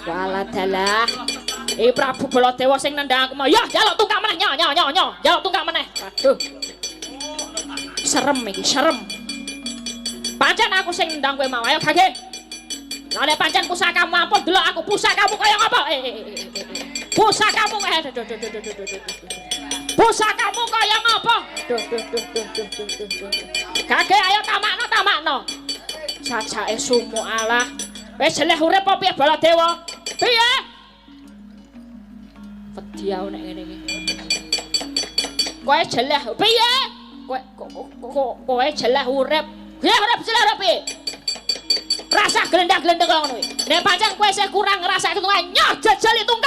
Walah dalah. Prabu Baladewa sing nendhang aku mau. Ya, jaluk tungkak meneh, nyo. Jaluk tungkak meneh. Aduh. Serem iki, serem. Pancen aku sing nendhang kowe mau. Ayo gage. Lah nek pancen pusakamu ampun delok aku pusakamu kaya ngapa? Pusakamu Pusakamu kaya ngapa? Duh. Gage ayo tamakno. Sajake sumu Allah. Wis jeleh urip apa piye Baladewa? Piye? Wedi aku nek ngene iki. Kowe jeleh piye? Kowe jeleh urip. Piye urip jeleh urip piye? Rasa glendang-glendeng ngono kuwi. Nek pancen kowe isih kurang ngrasake tunggal nyoh jajal tunggal